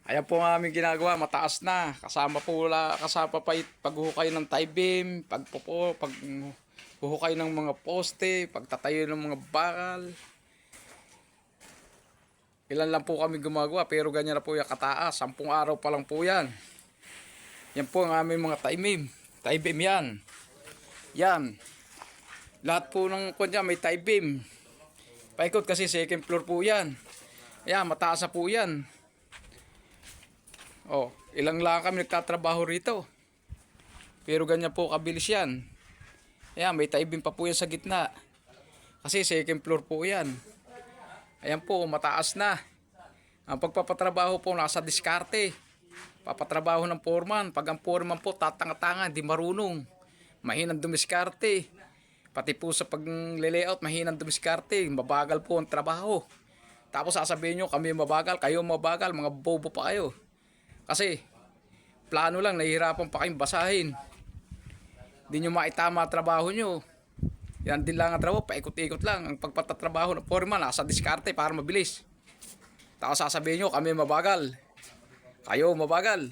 Ayan po ang aming ginagawa, mataas na. Kasama pa paghuhukay ng tie beam, paghuhukay ng mga poste, pagtatayo ng mga bakal. Ilan lang po kami gumagawa pero ganyan na po yung kataas. 10 araw pa lang po yan. Yan po ang aming mga tie beam. Tie beam yan. Yan. Lahat po ng kunya may tie beam. Paikot kasi second floor po yan. Ayan, mataas na po yan. Oh, ilang lang kami nagtatrabaho rito. Pero ganyan po kabilis yan. Ayan, may tie beam pa po yan sa gitna. Kasi second floor po yan. Ayan po, mataas na. Ang pagpapatrabaho po nasa diskarte. Papatrabaho ng foreman. Pag ang foreman po tatanga-tanga, hindi marunong. Mahinang dumiskarte. Pati po sa pag-layout, mahinang dumiskarte. Mabagal po ang trabaho. Tapos sasabihin nyo, kami mabagal, kayo mabagal, mga bobo pa kayo. Kasi, plano lang, nahihirapan pa kayong basahin. Hindi nyo maitama ang trabaho nyo. Yan din lang ang trabaho, paikot-ikot lang. Ang pagpatatrabaho ng foreman, nasa diskarte para mabilis. Tapos sasabihin nyo, kami mabagal. Kayo mabagal.